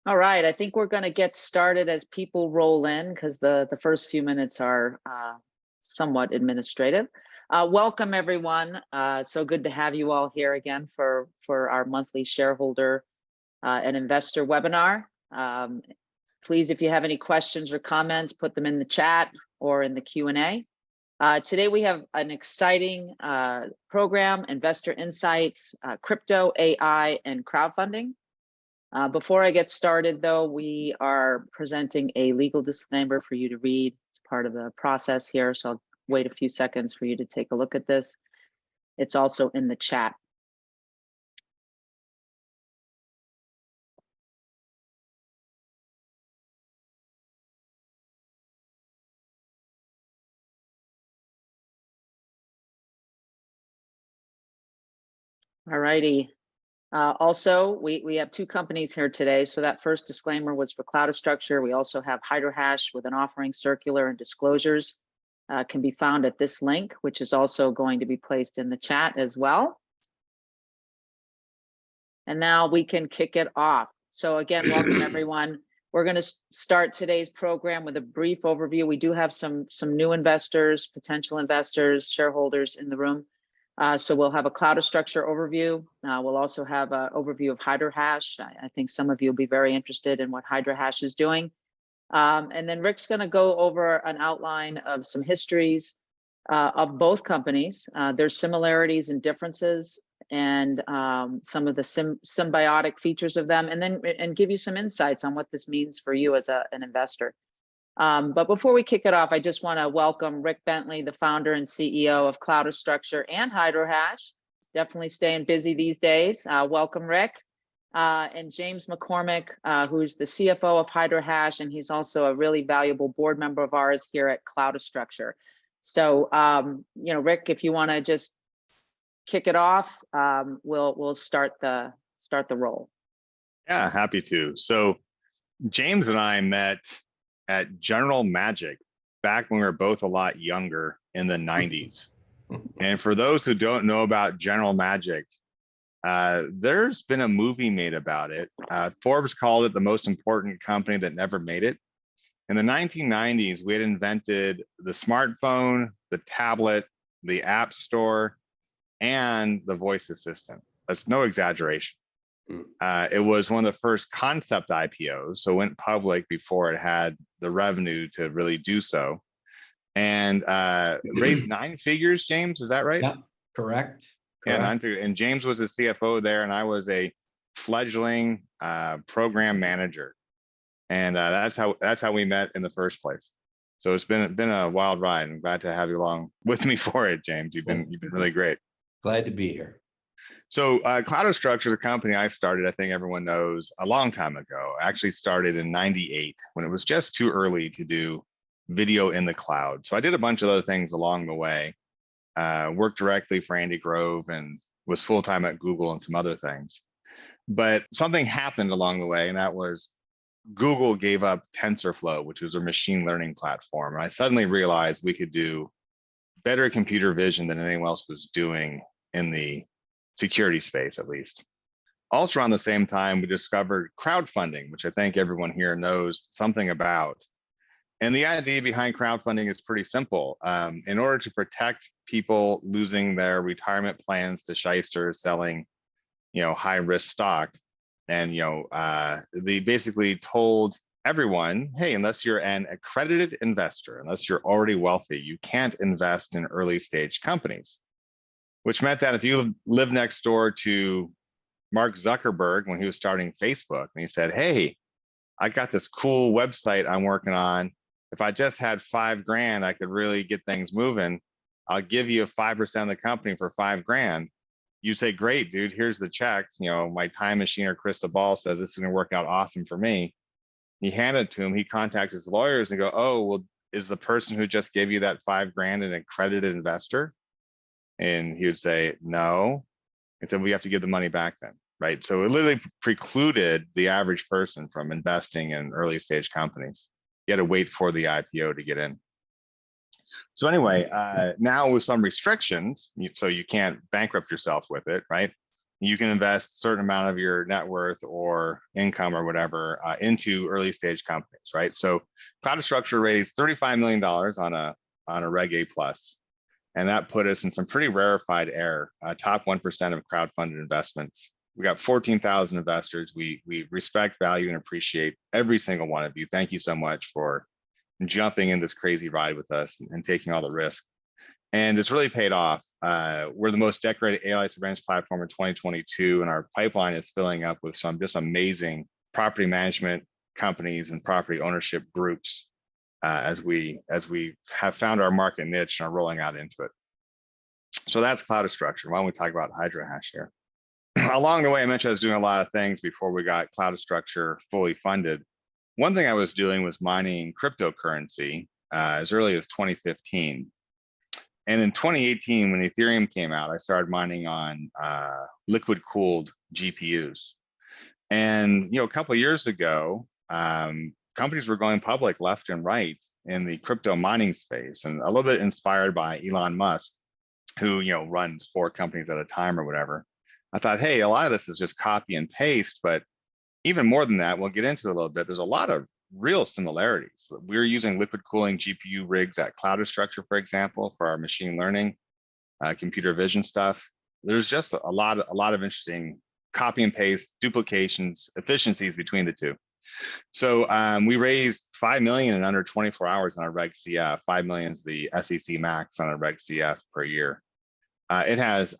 All right, I think we're going to get started as people roll in because the first few minutes are somewhat administrative. Welcome everyone. So good to have you all here again for our monthly shareholder and investor webinar. Please, if you have any questions or comments, put them in the chat or in the Q&A. Today we have an exciting program: investor insights, crypto, AI, and crowdfunding. Before I get started, though, we are presenting a legal disclaimer for you to read. It's part of the process here, so I'll wait a few seconds for you to take a look at this. It's also in the chat. All righty. Also, we have two companies here today. So that first disclaimer was for Cloudastructure. We also have HydroHash with an offering circular and disclosures can be found at this link, which is also going to be placed in the chat as well. And now we can kick it off. So again, welcome everyone. We're going to start today's program with a brief overview. We do have some new investors, potential investors, shareholders in the room. So we'll have a Cloudastructure overview. We'll also have an overview of HydroHash. I think some of you will be very interested in what HydroHash is doing. And then Rick's going to go over an outline of some histories of both companies, their similarities and differences, and some of the symbiotic features of them, and give you some insights on what this means for you as an investor. But before we kick it off, I just want to welcome Rick Bentley, the founder and CEO of Cloudastructure and HydroHash. Definitely staying busy these days. Welcome, Rick. And James McCormick, who's the CFO of HydroHash, and he's also a really valuable board member of ours here at Cloudastructure. So, you know, Rick, if you want to just kick it off, we'll start the roll. Yeah, happy to. So, James and I met at General Magic back when we were both a lot younger in the 90s. And for those who don't know about General Magic, there's been a movie made about it. Forbes called it the most important company that never made it. In the 1990s, we had invented the smartphone, the tablet, the app store, and the voice assistant. That's no exaggeration. It was one of the first concept IPOs, so it went public before it had the revenue to really do so, and raised 9 figures. James, is that right? Yeah, correct. Yeah, 9 figures. And James was a CFO there, and I was a fledgling program manager, and that's how we met in the first place. So it's been a wild ride. I'm glad to have you along with me for it, James. You've been really great. Glad to be here. So Cloudastructure, the company I started, I think everyone knows, a long time ago. I actually started in '98 when it was just too early to do video in the cloud. So I did a bunch of other things along the way, worked directly for Andy Grove and was full-time at Google and some other things. But something happened along the way, and that was Google gave up TensorFlow, which was a machine learning platform. And I suddenly realized we could do better computer vision than anyone else was doing in the security space, at least. Also around the same time, we discovered crowdfunding, which I think everyone here knows something about. And the idea behind crowdfunding is pretty simple. In order to protect people losing their retirement plans to shysters selling, high-risk stock, and they basically told everyone, hey, unless you're an accredited investor, unless you're already wealthy, you can't invest in early-stage companies. Which meant that if you live next door to Mark Zuckerberg when he was starting Facebook, and he said, hey, I got this cool website I'm working on. If I just had $5,000, I could really get things moving. I'll give you 5% of the company for $5,000. You'd say, great, dude, here's the check. My time machine or crystal ball says this is gonna work out awesome for me. He handed it to him. He contacted his lawyers and go, oh, well, is the person who just gave you that $5,000 an accredited investor? And he would say, no. And so we have to give the money back then, right? So it literally precluded the average person from investing in early stage companies. You had to wait for the IPO to get in. So anyway, now with some restrictions, so you can't bankrupt yourself with it, right? you can invest a certain amount of your net worth or income or whatever into early stage companies, right? So Cloud raised $35 million on a Reg A plus, and that put us in some pretty rarefied air, top 1% of crowdfunded investments. We got 14,000 investors. We respect, value, and appreciate every single one of you. Thank you so much for jumping in this crazy ride with us and taking all the risk. And it's really paid off. We're the most decorated AI surveillance platform in 2022, and our pipeline is filling up with some just amazing property management companies and property ownership groups as we have found our market niche and are rolling out into it. So that's Cloud Structure. Why don't we talk about HydroHash here? Along the way, I mentioned I was doing a lot of things before we got Cloud Structure fully funded. One thing I was doing was mining cryptocurrency as early as 2015. And in 2018, when Ethereum came out, I started mining on liquid cooled GPUs. And a couple of years ago, companies were going public left and right in the crypto mining space, and a little bit inspired by Elon Musk, who runs 4 companies at a time or whatever. I thought, hey, a lot of this is just copy and paste, but even more than that, we'll get into it a little bit. There's a lot of real similarities. We're using liquid cooling GPU rigs at Cloud Structure, for example, for our machine learning, computer vision stuff. There's just a lot of interesting copy and paste, duplications, efficiencies between the two. So we raised $5 million in under 24 hours on our Reg CF. 5 million is the SEC max on a Reg CF per year. It has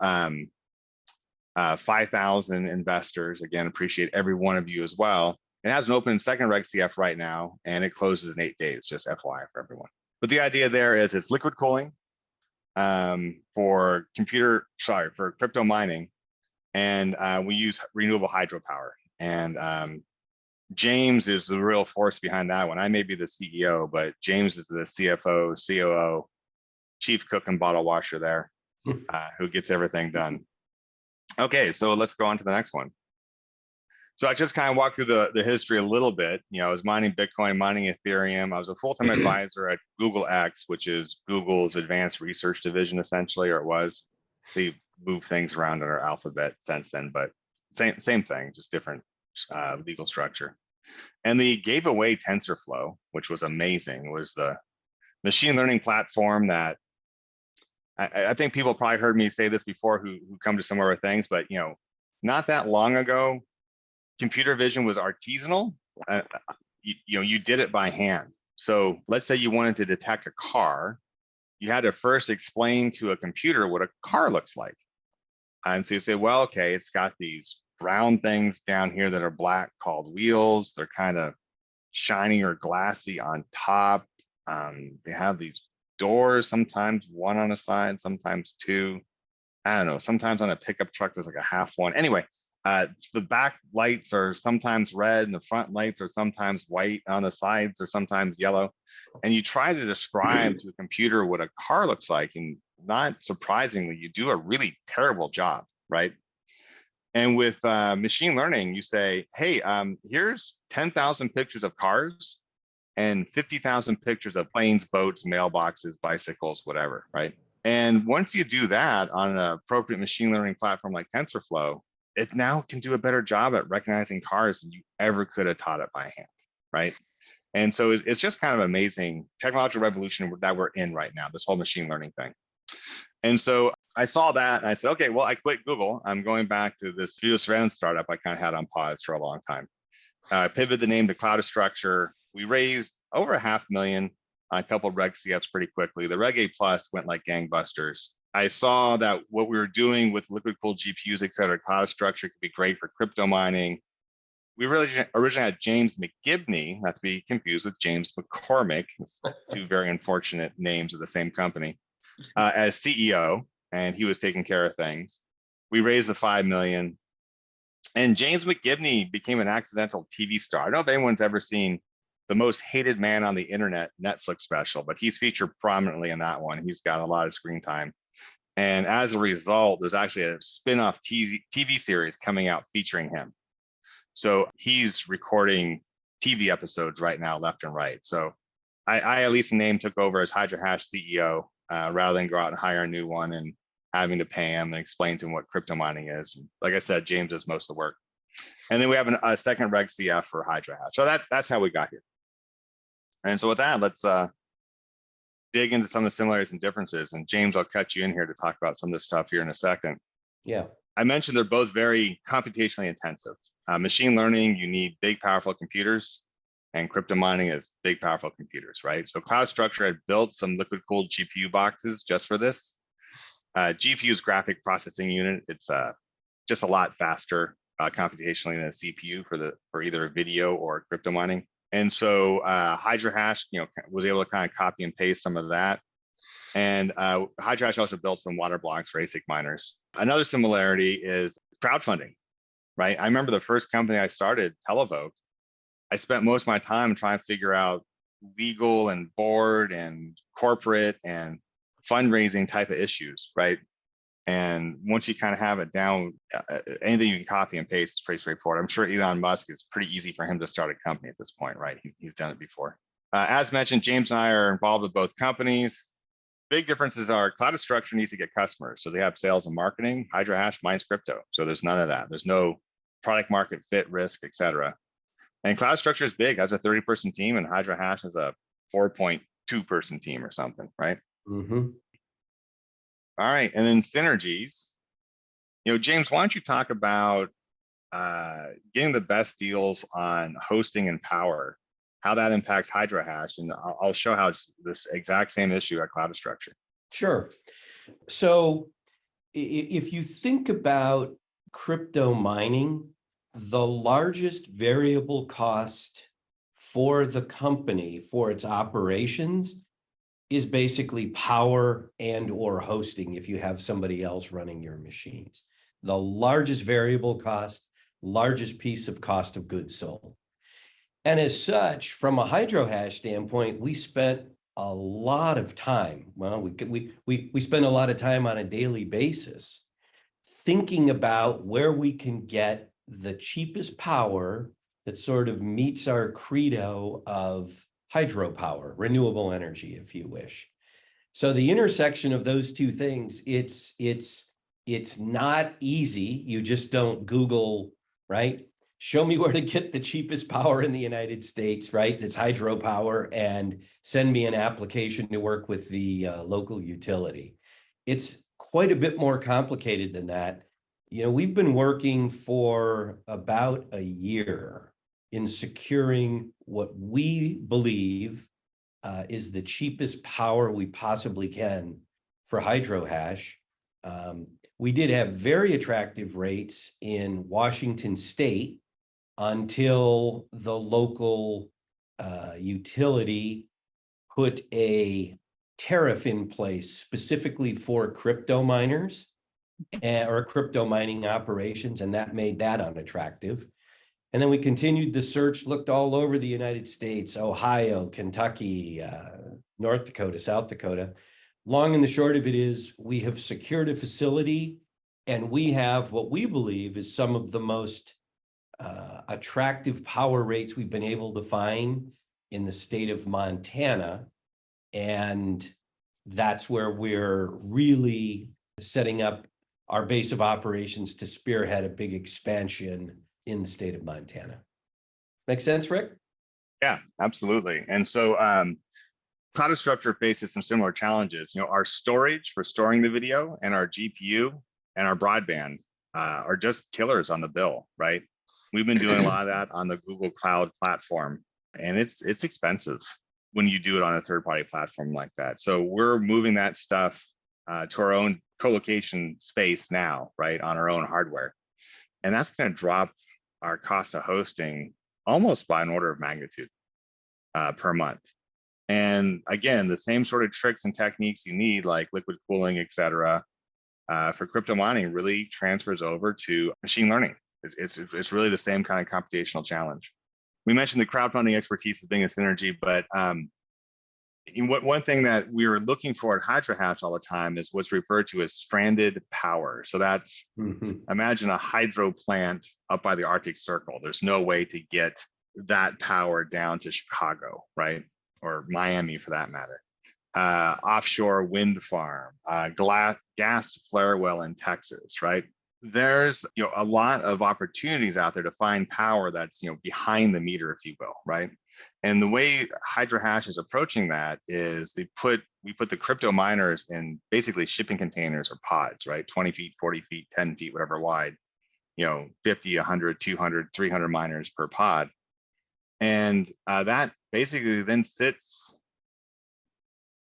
5,000 investors. Again, appreciate every one of you as well. It has an open second Reg CF right now, and it closes in 8 days, just FYI for everyone. But the idea there is it's liquid cooling for crypto mining, and we use renewable hydropower. And James is the real force behind that one. I may be the CEO, but James is the CFO, COO, chief cook and bottle washer there, who gets everything done. Okay, so let's go on to the next one. So I just kind of walked through the history a little bit. I was mining Bitcoin, mining Ethereum. I was a full-time advisor at Google X, which is Google's advanced research division, essentially, or it was. They moved things around in our alphabet since then, but same thing, just different legal structure. And they gave away TensorFlow, which was amazing. It was the machine learning platform that I think people probably heard me say this before who come to Somewhere with Things, but not that long ago, computer vision was artisanal. You did it by hand. So let's say you wanted to detect a car, you had to first explain to a computer what a car looks like. And so you say, well, okay, it's got these brown things down here that are black called wheels. They're kind of shiny or glassy on top. They have these doors, sometimes one on a side, sometimes two. I don't know, sometimes on a pickup truck, there's like a half one. Anyway, the back lights are sometimes red and the front lights are sometimes white on the sides or sometimes yellow. And you try to describe to a computer what a car looks like, and not surprisingly, you do a really terrible job, right? And with machine learning, you say, hey, here's 10,000 pictures of cars and 50,000 pictures of planes, boats, mailboxes, bicycles, whatever, right? And once you do that on an appropriate machine learning platform like TensorFlow, it now can do a better job at recognizing cars than you ever could have taught it by hand, right? And so it's just kind of amazing technological revolution that we're in right now, this whole machine learning thing. And so I saw that and I said, okay, well, I quit Google. I'm going back to this video surveillance startup I kind of had on pause for a long time. Pivoted the name to Cloud Structure. We raised over $500,000 on a couple of Reg CFs pretty quickly. The Reg A plus went like gangbusters. I saw that what we were doing with liquid cooled GPUs, et cetera, Cloud Structure could be great for crypto mining. We really originally had James McGibney, not to be confused with James McCormick, two very unfortunate names of the same company, as CEO, and he was taking care of things. We raised the $5 million, and James McGibney became an accidental TV star. I don't know if anyone's ever seen The Most Hated Man on the Internet Netflix special, but he's featured prominently in that one. He's got a lot of screen time. And as a result, there's actually a spin-off TV series coming out featuring him. So he's recording TV episodes right now, left and right. So I at least name took over as HydroHash CEO rather than go out and hire a new one. And having to pay them and explain to them what crypto mining is. And like I said, James does most of the work. And then we have a second Reg CF for Hydra Hash. So that's how we got here. And so with that, let's dig into some of the similarities and differences. And James, I'll cut you in here to talk about some of this stuff here in a second. Yeah. I mentioned they're both very computationally intensive. Machine learning, you need big, powerful computers, and crypto mining is big, powerful computers, right? So Cloud Structure had built some liquid cooled GPU boxes just for this. GPU's graphic processing unit, it's just a lot faster computationally than a CPU for either video or crypto mining. And so Hydra Hash, was able to kind of copy and paste some of that. And Hydra Hash also built some water blocks for ASIC miners. Another similarity is crowdfunding, right? I remember the first company I started, Televoke, I spent most of my time trying to figure out legal and board and corporate and fundraising type of issues, right? And once you kind of have it down, anything you can copy and paste is pretty straightforward. I'm sure Elon Musk is pretty easy for him to start a company at this point, right? He's done it before. As mentioned, James and I are involved with both companies. Big differences are Cloud Structure needs to get customers. So they have sales and marketing. Hydra Hash mines crypto. So there's none of that. There's no product market fit, risk, et cetera. And Cloud Structure is big, has a 30-person team, and Hydra Hash has a 4.2-person team or something, right? Mm-hmm. All right, and then Synergies. James, why don't you talk about getting the best deals on hosting and power, how that impacts Hydra Hash, and I'll show how it's this exact same issue at Cloud Structure. Sure. So if you think about crypto mining, the largest variable cost for the company, for its operations, is basically power and or hosting if you have somebody else running your machines. The largest variable cost, largest piece of cost of goods sold. And as such, from a HydroHash standpoint, we spent a lot of time, well, we spend a lot of time on a daily basis thinking about where we can get the cheapest power that sort of meets our credo of hydropower, renewable energy, if you wish. So the intersection of those two things, it's not easy. You just don't Google, right? Show me where to get the cheapest power in the United States, right? That's hydropower, and send me an application to work with the local utility. It's quite a bit more complicated than that. We've been working for about a year in securing what we believe is the cheapest power we possibly can for HydroHash. We did have very attractive rates in Washington State until the local utility put a tariff in place specifically for crypto miners or crypto mining operations, and that made that unattractive. And then we continued the search, looked all over the United States, Ohio, Kentucky, North Dakota, South Dakota. Long and the short of it is we have secured a facility, and we have what we believe is some of the most attractive power rates we've been able to find in the state of Montana. And that's where we're really setting up our base of operations to spearhead a big expansion in the state of Montana. Make sense, Rick? Yeah, absolutely. And so Cloud Structure faces some similar challenges. Our storage for storing the video and our GPU and our broadband are just killers on the bill, right? We've been doing a lot of that on the Google Cloud platform, and it's expensive when you do it on a third-party platform like that. So we're moving that stuff to our own co-location space now, right, on our own hardware. And that's going to drop our cost of hosting almost by an order of magnitude per month. And again, the same sort of tricks and techniques you need, like liquid cooling, et cetera, for crypto mining really transfers over to machine learning. It's really the same kind of computational challenge. We mentioned the crowdfunding expertise as being a synergy, but one thing that we were looking for at Hydra Hash all the time is what's referred to as stranded power. So that's, imagine a hydro plant up by the Arctic Circle. There's no way to get that power down to Chicago, right? Or Miami for that matter. offshore wind farm, gas flare well in Texas, right? There's a lot of opportunities out there to find power that's behind the meter, if you will, right? And the way HydroHash is approaching that is we put the crypto miners in basically shipping containers or pods, right? 20 feet, 40 feet, 10 feet, whatever wide, 50, 100, 200, 300 miners per pod. And that basically then sits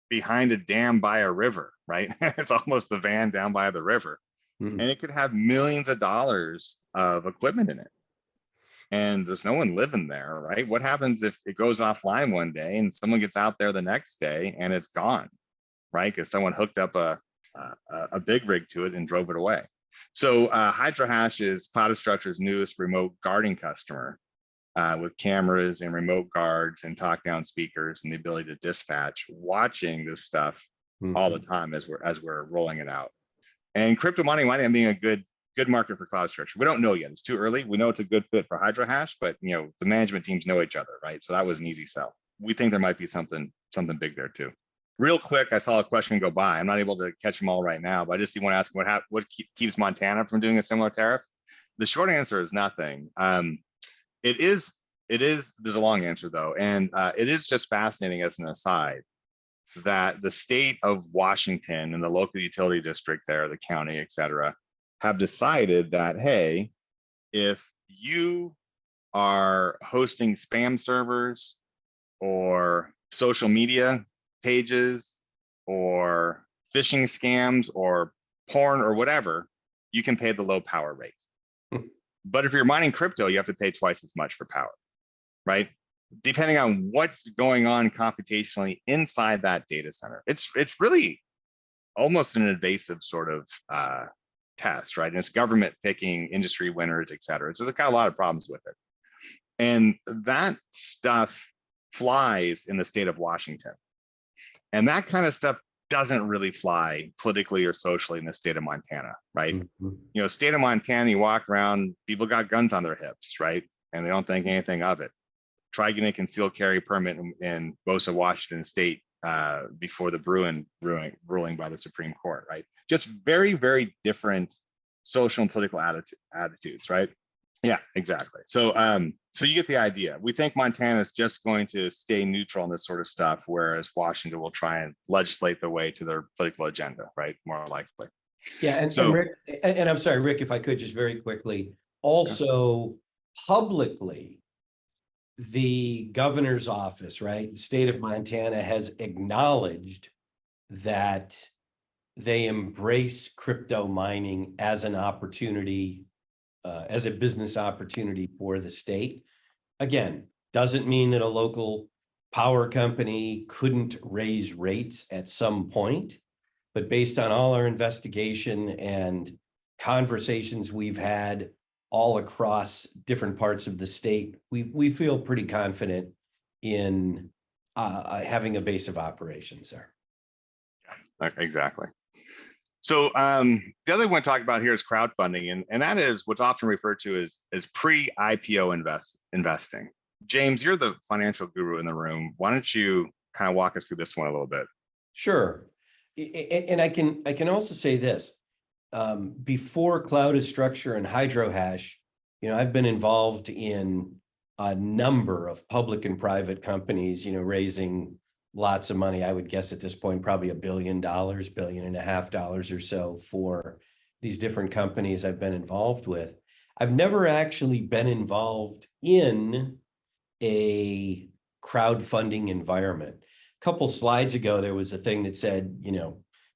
behind a dam by a river, right? It's almost the van down by the river. And it could have millions of dollars of equipment in it. And there's no one living there, right? What happens if it goes offline one day and someone gets out there the next day and it's gone, right? Because someone hooked up a big rig to it and drove it away. So HydroHash is Cloudastructure's newest remote guarding customer with cameras and remote guards and talk-down speakers and the ability to dispatch, watching this stuff all the time as we're rolling it out. And crypto mining might end up being a good market for Cloudastructure. We don't know yet. It's too early. We know it's a good fit for HydroHash, but the management teams know each other, right? So that was an easy sell. We think there might be something big there too. Real quick, I saw a question go by. I'm not able to catch them all right now, but I just want to ask what keeps Montana from doing a similar tariff? The short answer is nothing. It is. There's a long answer though, and it is just fascinating as an aside that the state of Washington and the local utility district there, the county, et cetera, have decided that, hey, if you are hosting spam servers or social media pages or phishing scams or porn or whatever, you can pay the low power rate. But if you're mining crypto, you have to pay twice as much for power, right? Depending on what's going on computationally inside that data center. It's really almost an invasive sort of test, right? And it's government picking industry winners, et cetera. So they've got a lot of problems with it. And that stuff flies in the state of Washington. And that kind of stuff doesn't really fly politically or socially in the state of Montana, right? State of Montana, you walk around, people got guns on their hips, right? And they don't think anything of it. Try getting a concealed carry permit in most of Washington state before the Bruin ruling by the Supreme Court, right? Just very, very different social and political attitudes, right? Yeah, exactly. So so you get the idea. We think Montana is just going to stay neutral on this sort of stuff, whereas Washington will try and legislate the way to their political agenda, right? More likely. Yeah, and Rick, and I'm sorry, Rick, if I could just very quickly, also publicly, the governor's office, right, the state of Montana has acknowledged that they embrace crypto mining as an opportunity, as a business opportunity for the state. Again, doesn't mean that a local power company couldn't raise rates at some point, but based on all our investigation and conversations we've had all across different parts of the state, we feel pretty confident in having a base of operations there. Yeah, exactly. So the other one to talk about here is crowdfunding, and that is what's often referred to as pre-IPO investing. James, you're the financial guru in the room. Why don't you kind of walk us through this one a little bit? Sure, and I can also say this. Before Cloudastructure and HydroHash, I've been involved in a number of public and private companies, raising lots of money. I would guess at this point, probably $1 billion, $1.5 billion or so for these different companies I've been involved with. I've never actually been involved in a crowdfunding environment. A couple slides ago, there was a thing that said,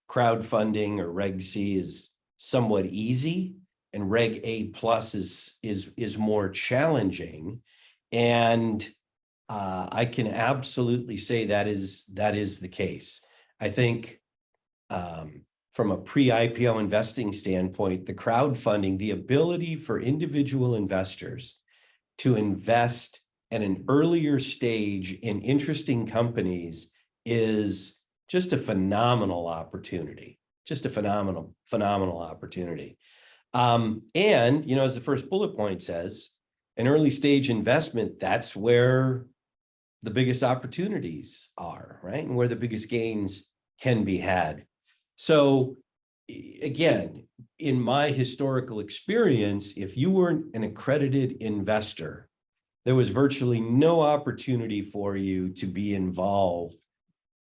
crowdfunding or Reg C is somewhat easy, and Reg A plus is more challenging. And I can absolutely say that is the case. I think from a pre-IPO investing standpoint, the crowdfunding, the ability for individual investors to invest at an earlier stage in interesting companies is just a phenomenal opportunity. Just a phenomenal opportunity. And, as the first bullet point says, an early stage investment, that's where the biggest opportunities are, right? And where the biggest gains can be had. So again, in my historical experience, if you weren't an accredited investor, there was virtually no opportunity for you to be involved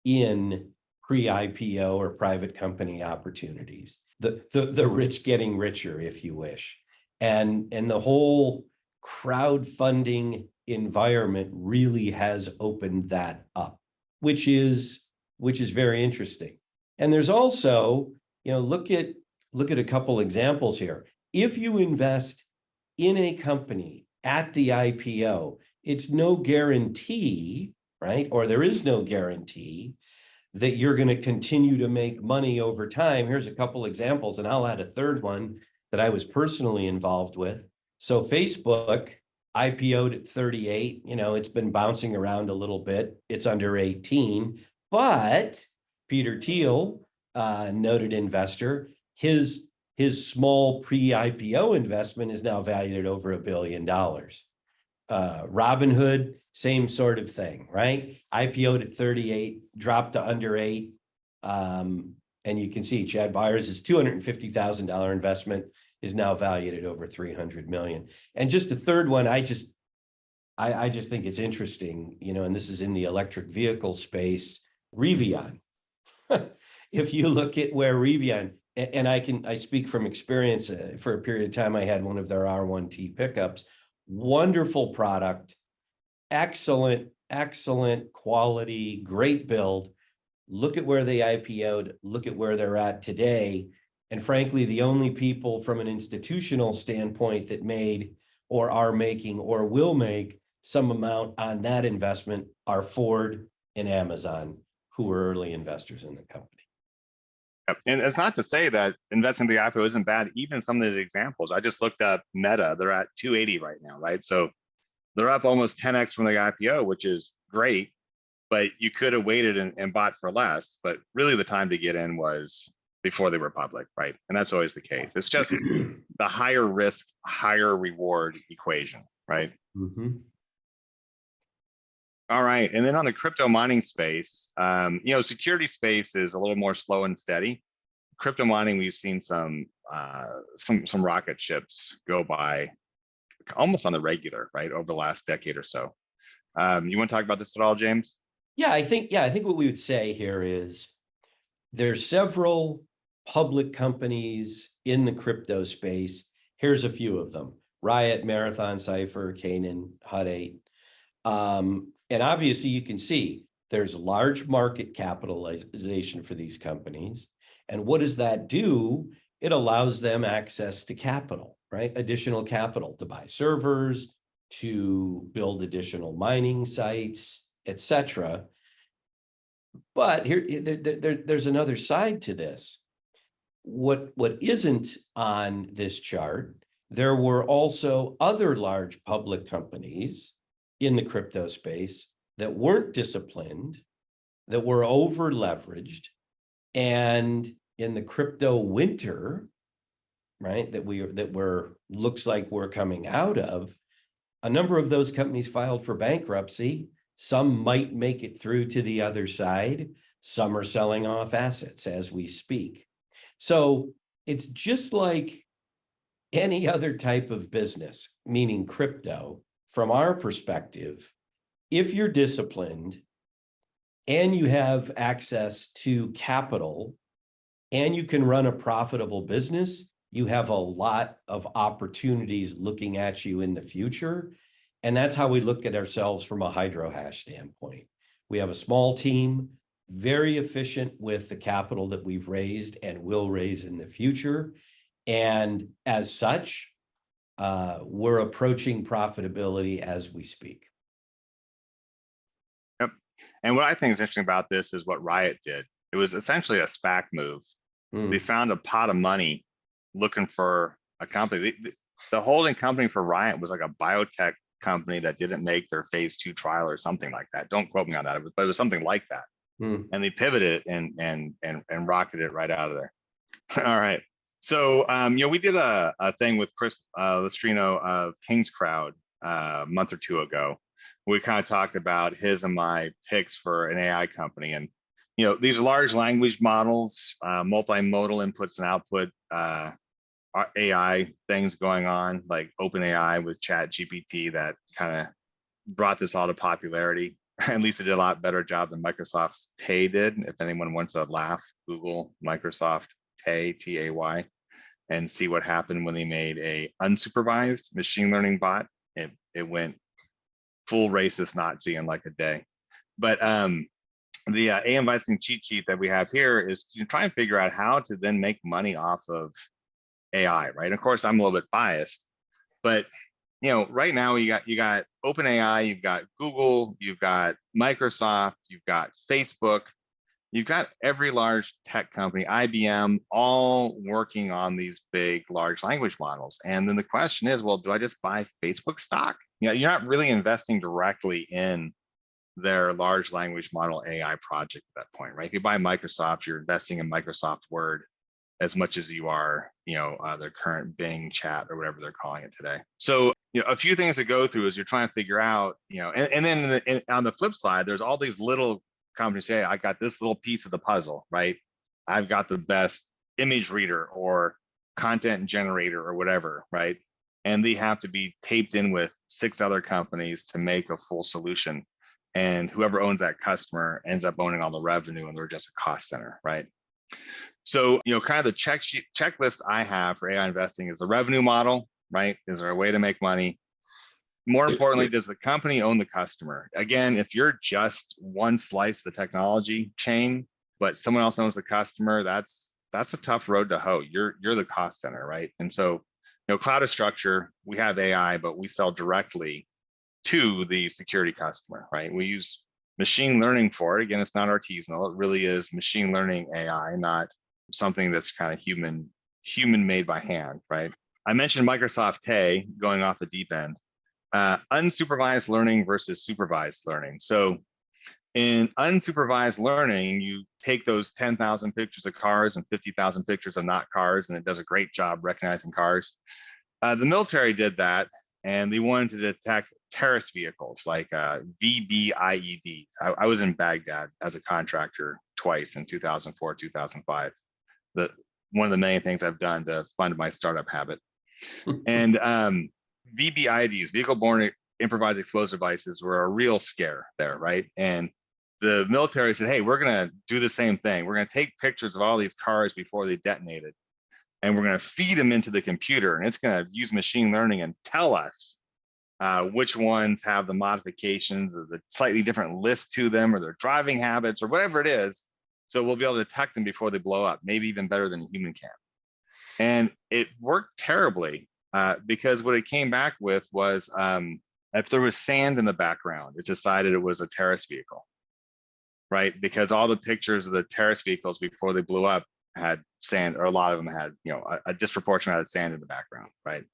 in pre-IPO or private company opportunities. The rich getting richer, if you wish. And the whole crowdfunding environment really has opened that up, which is very interesting. And there's also, look at a couple examples here. If you invest in a company at the IPO, it's no guarantee, right? Or there is no guarantee that you're going to continue to make money over time. Here's a couple examples, and I'll add a third one that I was personally involved with. So Facebook IPO'd at 38, it's been bouncing around a little bit. It's under 18, but Peter Thiel, noted investor, his small pre-IPO investment is now valued at over $1 billion. Robinhood, same sort of thing, right? IPO'd at 38, dropped to under 8. And you can see Chad Byers' $250,000 investment is now valued at over 300 million. And just the third one, I just think it's interesting, and this is in the electric vehicle space, Rivian. If you look at where Rivian, and I speak from experience, for a period of time, I had one of their R1T pickups, wonderful product, excellent quality, great build. Look at where they IPO'd, look at where they're at today. And frankly, the only people from an institutional standpoint that made or are making or will make some amount on that investment are Ford and Amazon, who were early investors in the company. Yep. And it's not to say that investing in the IPO isn't bad. Even some of the examples, I just looked up Meta, they're at 280 right now, right? So they're up almost 10x from the IPO, which is great, but you could have waited and bought for less. But really the time to get in was before they were public, right? And that's always the case. It's just the higher risk, higher reward equation, right? Mm-hmm. All right, and then on the crypto mining space, security space is a little more slow and steady. Crypto mining, we've seen some rocket ships go by almost on the regular, right, over the last decade or so. You want to talk about this at all, James? Yeah, I think what we would say here is there's several public companies in the crypto space. Here's a few of them: Riot, Marathon, Cypher, Canaan, Hut 8. And obviously you can see there's large market capitalization for these companies. And what does that do? It allows them access to capital, right? Additional capital to buy servers, to build additional mining sites, etc. But there's another side to this. What isn't on this chart, there were also other large public companies in the crypto space that weren't disciplined, that were over leveraged, and in the crypto winter, right, that looks like we're coming out of, a number of those companies filed for bankruptcy. Some might make it through to the other side. Some are selling off assets as we speak. So it's just like any other type of business, meaning crypto. From our perspective, if you're disciplined and you have access to capital and you can run a profitable business, you have a lot of opportunities looking at you in the future. And that's how we look at ourselves from a HydroHash standpoint. We have a small team, very efficient with the capital that we've raised and will raise in the future. And as such, we're approaching profitability as we speak. Yep. And what I think is interesting about this is what Riot did. It was essentially a SPAC move. They found a pot of money looking for a company. The holding company for Riot was like a biotech company that didn't make their phase 2 trial or something like that. Don't quote me on that, but it was something like that. And they pivoted and rocketed it right out of there. All right. So, we did a thing with Chris Lustrino of King's Crowd a month or two ago, we kind of talked about his and my picks for an AI company. And, these large language models, multimodal inputs and output, AI things going on, like OpenAI with Chat GPT, that kind of brought this all to popularity. At least it did a lot better job than Microsoft's Tay did. If anyone wants to laugh, Google Microsoft Tay, Tay, and see what happened when they made a unsupervised machine learning bot. It went full racist Nazi in like a day. But the AI investing cheat sheet that we have here is you try and figure out how to then make money off of AI, right? Of course, I'm a little bit biased, but right now you got OpenAI, you've got Google, you've got Microsoft, you've got Facebook, you've got every large tech company, IBM, all working on these big large language models. And then the question is, well, do I just buy Facebook stock? You're not really investing directly in their large language model AI project at that point, right? If you buy Microsoft, you're investing in Microsoft Word as much as you are, their current Bing chat or whatever they're calling it today. So, a few things to go through as you're trying to figure out, and then on the flip side, there's all these little companies say, I got this little piece of the puzzle, right? I've got the best image reader or content generator or whatever, right? And they have to be taped in with 6 other companies to make a full solution. And whoever owns that customer ends up owning all the revenue, and they're just a cost center, right? So, kind of the checklist I have for AI investing is the revenue model, right? Is there a way to make money? More importantly, does the company own the customer? Again, if you're just one slice of the technology chain, but someone else owns the customer, that's a tough road to hoe. You're the cost center, right? And so, Cloud is structure, we have AI, but we sell directly to the security customer, right? We use machine learning for it. Again, it's not artisanal. It really is machine learning AI, not something that's kind of human made by hand, right? I mentioned Microsoft Tay going off the deep end. Unsupervised learning versus supervised learning. So in unsupervised learning, you take those 10,000 pictures of cars and 50,000 pictures of not cars, and it does a great job recognizing cars. The military did that, and they wanted to detect terrorist vehicles like VBIEDs. I was in Baghdad as a contractor twice in 2004, 2005. One of the many things I've done to fund my startup habit. And VBIEDs, vehicle-borne improvised explosive devices, were a real scare there, right? And the military said, hey, we're gonna do the same thing. We're gonna take pictures of all these cars before they detonated, and we're gonna feed them into the computer, and it's gonna use machine learning and tell us which ones have the modifications or the slightly different list to them or their driving habits or whatever it is. So we'll be able to detect them before they blow up, maybe even better than a human can. And it worked terribly because what it came back with was if there was sand in the background, it decided it was a terrorist vehicle, right? Because all the pictures of the terrorist vehicles before they blew up had sand, or a lot of them had, a disproportionate amount of sand in the background, right?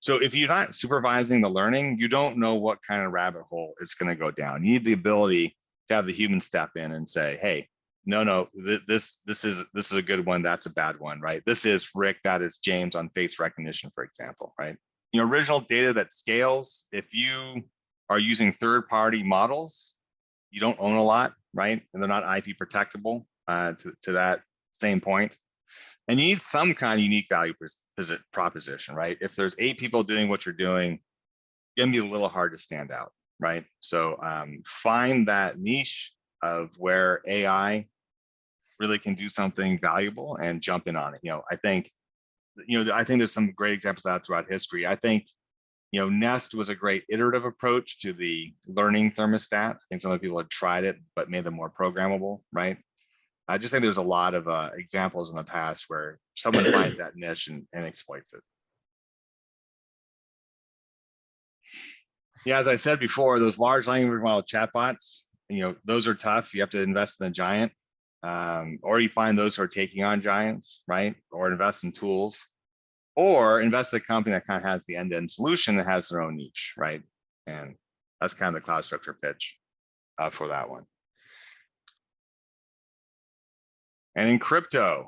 So if you're not supervising the learning, you don't know what kind of rabbit hole it's going to go down. You need the ability to have the human step in and say, hey, no, this is a good one, that's a bad one, right? This is Rick, that is James on face recognition, for example, right? Original data that scales, if you are using third-party models, you don't own a lot, right? And they're not IP protectable to that same point. And you need some kind of unique value proposition, right? If there's 8 people doing what you're doing, it's gonna be a little hard to stand out, right? So find that niche of where AI really can do something valuable and jump in on it. I think there's some great examples of that throughout history. I think, Nest was a great iterative approach to the learning thermostat. I think some of the people had tried it, but made them more programmable, right? I just think there's a lot of examples in the past where someone finds that niche and exploits it. Yeah, as I said before, those large language model chatbots, those are tough. You have to invest in a giant, or you find those who are taking on giants, right? Or invest in tools, or invest in a company that kind of has the end-to-end solution that has their own niche, right? And that's kind of the cloud structure pitch for that one. And in crypto,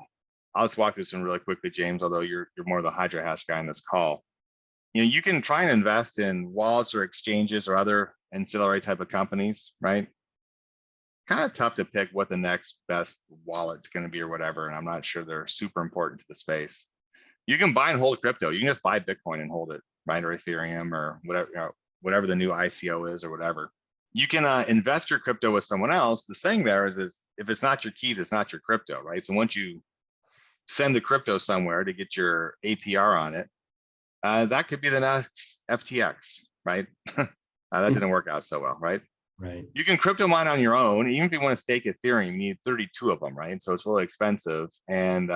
I'll just walk this one really quickly, James, although you're more the Hydra Hash guy in this call. You can try and invest in wallets or exchanges or other ancillary type of companies, right? Kind of tough to pick what the next best wallet's going to be or whatever. And I'm not sure they're super important to the space. You can buy and hold crypto. You can just buy Bitcoin and hold it, right? Or Ethereum or whatever, whatever the new ICO is or whatever. You can invest your crypto with someone else. The saying there is if it's not your keys, it's not your crypto, right? So once you send the crypto somewhere to get your APR on it, that could be the next FTX, right? That didn't work out so well, right? Right. You can crypto mine on your own. Even if you want to stake Ethereum, you need 32 of them, right? So it's a little expensive. And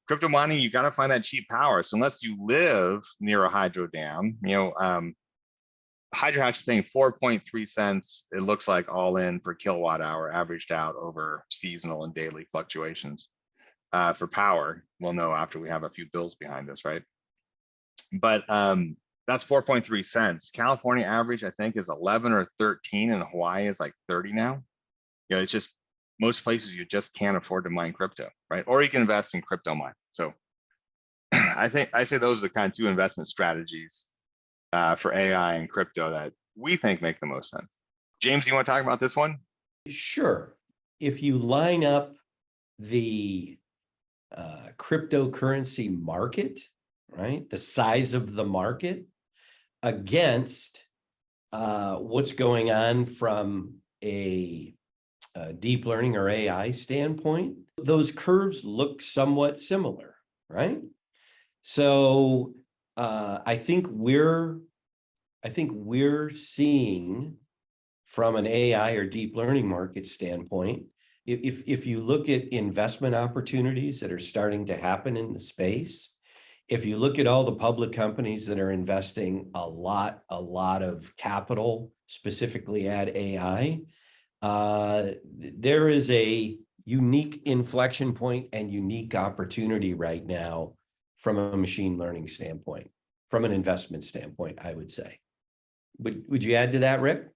crypto mining, you got to find that cheap power. So unless you live near a hydro dam, Hydro Hatch is paying 4.3 cents, it looks like, all in per kilowatt hour, averaged out over seasonal and daily fluctuations for power. We'll know after we have a few bills behind us, right? But that's 4.3 cents. California average, I think, is 11 or 13, and Hawaii is like 30 now. It's just most places you just can't afford to mine crypto, right? Or you can invest in crypto mine. So I say those are the kind of two investment strategies for AI and crypto that we think make the most sense. James, you want to talk about this one? Sure. If you line up the cryptocurrency market, right, the size of the market against what's going on from a deep learning or AI standpoint, those curves look somewhat similar, right? So I think we're seeing, from an AI or deep learning market standpoint, if you look at investment opportunities that are starting to happen in the space, if you look at all the public companies that are investing a lot of capital specifically at AI, there is a unique inflection point and unique opportunity right now from a machine learning standpoint, from an investment standpoint, I would say. Would you add to that, Rick?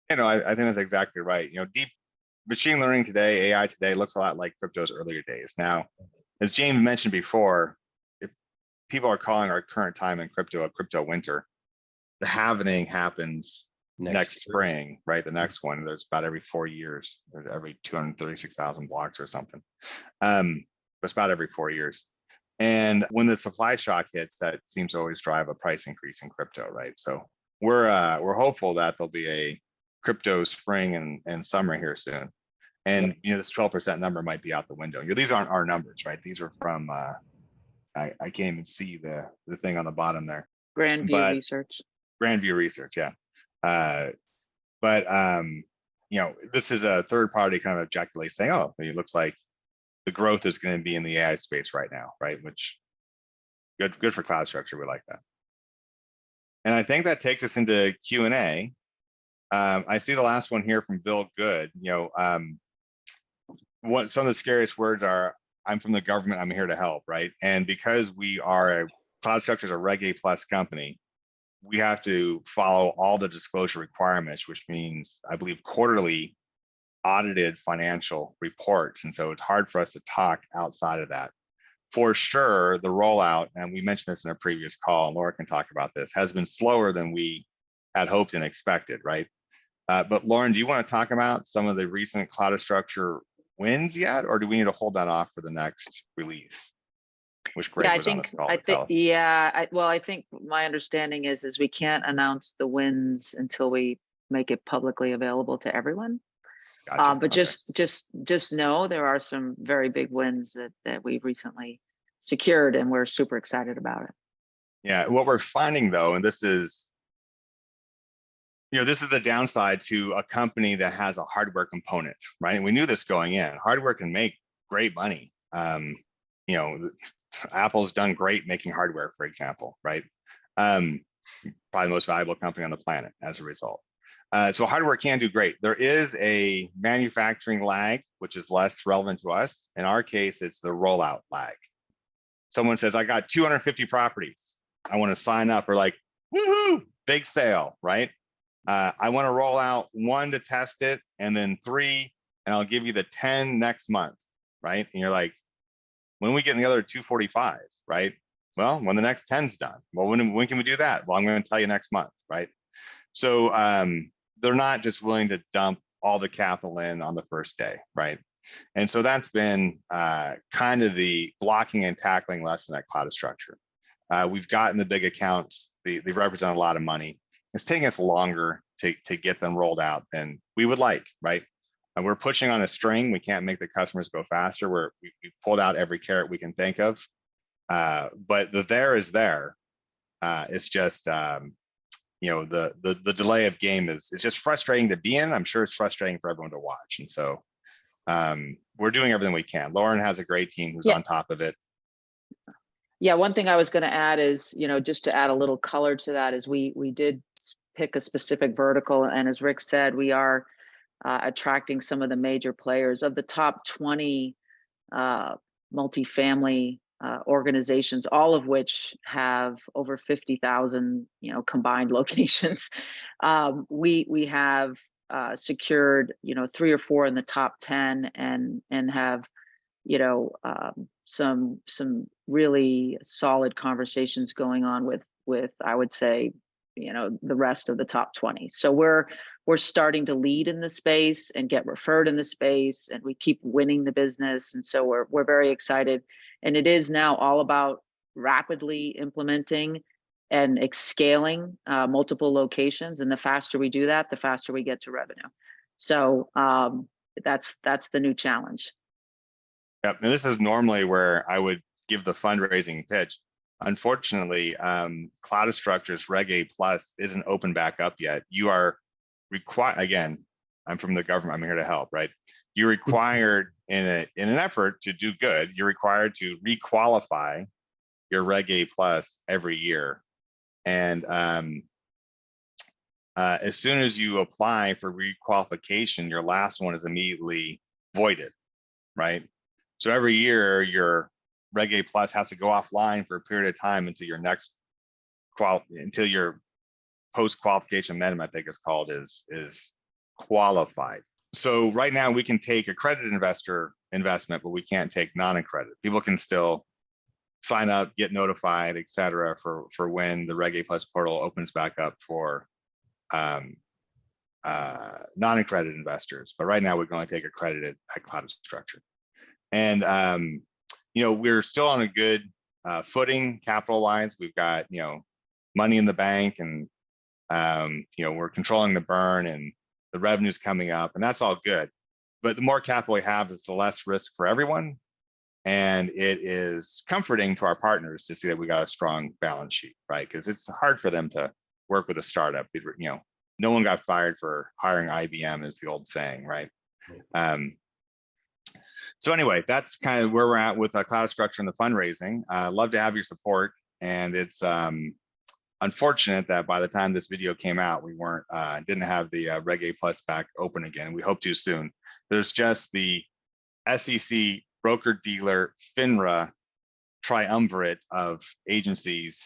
I think that's exactly right. Deep machine learning today, AI today, looks a lot like crypto's earlier days. Now, as James mentioned before, if people are calling our current time in crypto a crypto winter, the halvening happens next spring, right? The next one, there's about every 4 years, or every 236,000 blocks or something. It's about every 4 years. And when the supply shock hits, that seems to always drive a price increase in crypto, right? So we're hopeful that there'll be a crypto spring and summer here soon. And this 12% number might be out the window. These aren't our numbers, right? These are from I can't even see the thing on the bottom there. Grandview Research. Grandview Research, yeah. This is a third party kind of objectively saying, oh, it looks like the growth is going to be in the AI space right now, right? Which good for cloud structure. We like that. And I think that takes us into Q&A. I see the last one here from Bill Good. What some of the scariest words are, I'm from the government, I'm here to help, right? And because we are cloud structure is a Reg A plus company, we have to follow all the disclosure requirements, which means, I believe, quarterly audited financial reports. And so it's hard for us to talk outside of that. For sure, the rollout, and we mentioned this in a previous call, and Laura can talk about this, has been slower than we had hoped and expected, right? But Lauren, do you want to talk about some of the recent cloud structure wins yet, or do we need to hold that off for the next release? Which Greg was on this call to tell us. I think my understanding is we can't announce the wins until we make it publicly available to everyone. Gotcha. But just know there are some very big wins that we've recently secured, and we're super excited about it. Yeah, what we're finding though, and this is the downside to a company that has a hardware component, right? And we knew this going in. Hardware can make great money. Apple's done great making hardware, for example, right? Probably the most valuable company on the planet as a result. So hardware can do great. There is a manufacturing lag, which is less relevant to us. In our case, it's the rollout lag. Someone says, I got 250 properties. I want to sign up, or like, woohoo, big sale, right? I want to roll out 1 to test it, and then 3, and I'll give you the 10 next month, right? And you're like, when are we getting the other 245, right? Well, when the next 10's done. Well, when can we do that? Well, I'm going to tell you next month, right? So they're not just willing to dump all the capital in on the first day, right? And so that's been kind of the blocking and tackling lesson at Cloudastructure. We've gotten the big accounts, they represent a lot of money. It's taking us longer to get them rolled out than we would like, right? And we're pushing on a string. We can't make the customers go faster. We pulled out every carrot we can think of. But the there is there. It's just, the delay of game is just frustrating to be in. I'm sure it's frustrating for everyone to watch. And so we're doing everything we can. Lauren has a great team who's on top of it. Yeah, one thing I was going to add is, just to add a little color to that is we did pick a specific vertical. And as Rick said, we are attracting some of the major players. Of the top 20 multifamily organizations, all of which have over 50,000, combined locations. We have secured, 3 or 4 in the top 10 and have, some really solid conversations going on with I would say, the rest of the top 20. So we're starting to lead in the space and get referred in the space, and we keep winning the business. And so we're very excited. And it is now all about rapidly implementing and scaling multiple locations. And the faster we do that, the faster we get to revenue. So that's the new challenge. Yep. And this is normally where I would give the fundraising pitch. Unfortunately, Cloudastructure's Reg A Plus isn't open back up yet. You are required, again, I'm from the government, I'm here to help, right? You're required in an effort to do good, you're required to requalify your Reg A Plus every year. And as soon as you apply for requalification, your last one is immediately voided, right? So every year your Reg A Plus has to go offline for a period of time until your next until your post-qualification amendment, I think it's called, is qualified. So right now we can take accredited investor investment, but we can't take non-accredited. People can still sign up, get notified, et cetera, for when the Reg A Plus portal opens back up for non-accredited investors. But right now we can only take accredited at Cloudastructure. And we're still on a good footing capital-wise. We've got money in the bank, and we're controlling the burn, and the revenue's coming up, and that's all good. But the more capital we have, it's the less risk for everyone, and it is comforting to our partners to see that we got a strong balance sheet, right? Because it's hard for them to work with a startup. No one got fired for hiring IBM, is the old saying, right? So anyway, that's kind of where we're at with Cloudastructure and the fundraising. Love to have your support. And it's unfortunate that by the time this video came out, we didn't have the Reg A Plus back open again. We hope to soon. There's just the SEC broker-dealer FINRA triumvirate of agencies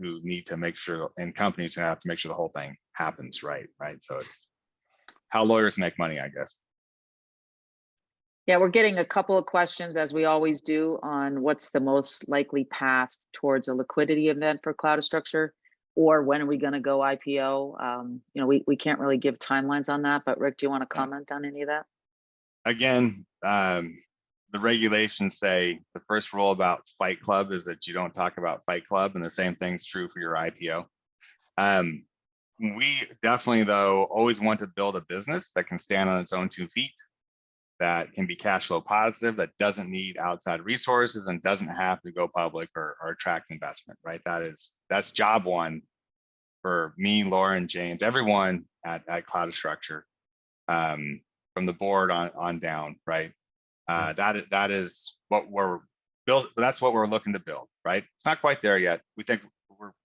who need to make sure, and companies who have to make sure the whole thing happens right? So it's how lawyers make money, I guess. Yeah, we're getting a couple of questions, as we always do, on what's the most likely path towards a liquidity event for Cloudastructure, or when are we going to go IPO? We can't really give timelines on that, but Rick, do you want to comment on any of that? Again, the regulations say the first rule about Fight Club is that you don't talk about Fight Club, and the same thing's true for your IPO. We definitely, though, always want to build a business that can stand on its own 2 feet, that can be cash flow positive, that doesn't need outside resources and doesn't have to go public or attract investment, right? That's job one for me, Lauren, James, everyone at Cloudastructure, from the board on down, right? That is what we're built. That's what we're looking to build, right? It's not quite there yet. We think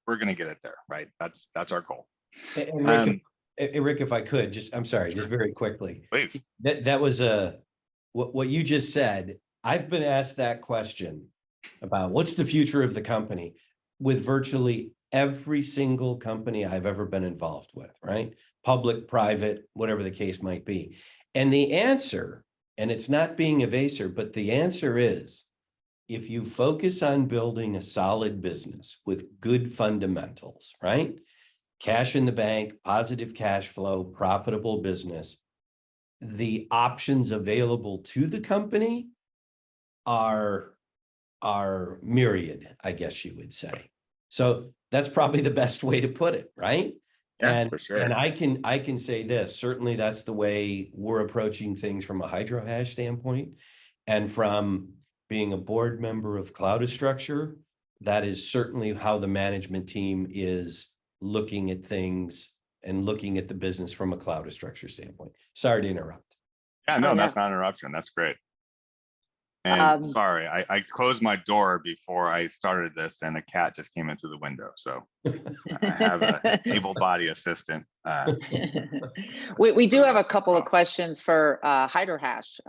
we're going to get it there, right? That's our goal. And Rick, if I could, I'm sorry, Sure. just very quickly. Please. That was what you just said. I've been asked that question about what's the future of the company with virtually every single company I've ever been involved with, right? Public, private, whatever the case might be. And the answer, and it's not being evasive, but the answer is, if you focus on building a solid business with good fundamentals, right? cash in the bank, positive cash flow, profitable business. The options available to the company are myriad, I guess you would say. So that's probably the best way to put it, right? Yeah, for sure. And I can say this, certainly that's the way we're approaching things from a HydroHash standpoint. And from being a board member of Cloudastructure, that is certainly how the management team is looking at things and looking at the business from a Cloudastructure standpoint. Sorry to interrupt. Yeah, no, Oh, yeah. that's not an interruption. That's great. And sorry, I closed my door before I started this and a cat just came into the window. So I have a able body assistant. We do have a Rest couple of call. questions for HydroHash.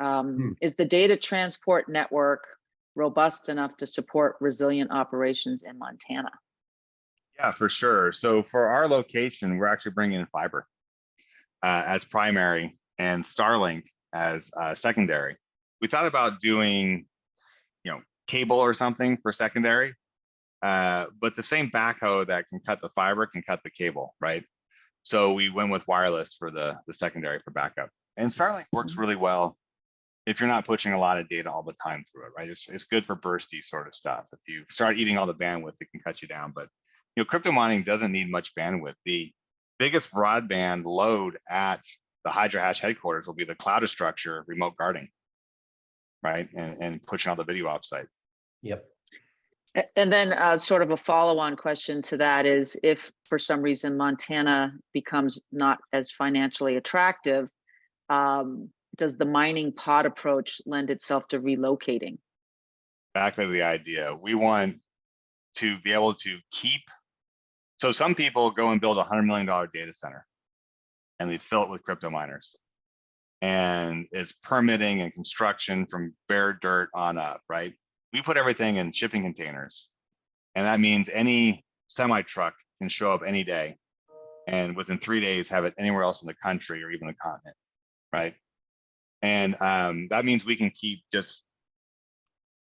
Is the data transport network robust enough to support resilient operations in Montana? Yeah, for sure. So for our location, we're actually bringing in fiber as primary and Starlink as secondary. We thought about doing, cable or something for secondary, but the same backhoe that can cut the fiber can cut the cable, right? So we went with wireless for the secondary for backup. And Starlink works really well if you're not pushing a lot of data all the time through it, right? It's good for bursty sort of stuff. If you start eating all the bandwidth, it can cut you down. But crypto mining doesn't need much bandwidth. The biggest broadband load at the HydroHash headquarters will be the Cloudastructure remote guarding, right? And pushing all the video offsite. Yep. And then sort of a follow-on question to that is, if for some reason Montana becomes not as financially attractive, does the mining pod approach lend itself to relocating? Back to the idea, we want to be able to keep. So some people go and build $100 million data center and they fill it with crypto miners. And it's permitting and construction from bare dirt on up, right? We put everything in shipping containers. And that means any semi truck can show up any day and within 3 days have it anywhere else in the country or even the continent, right? And that means we can keep just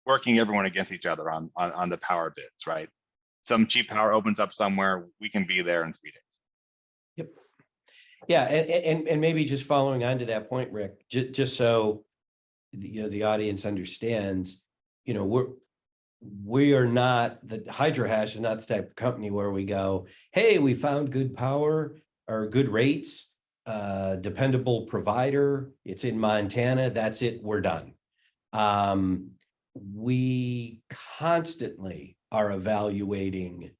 working everyone against each other on the power bids, right? Some cheap power opens up somewhere, we can be there in 3 days. Yep. Yeah, and maybe just following on to that point, Rick, just so the audience understands, we are not, the HydroHash is not the type of company where we go, hey, we found good power or good rates, dependable provider, it's in Montana, that's it, we're done. We constantly are evaluating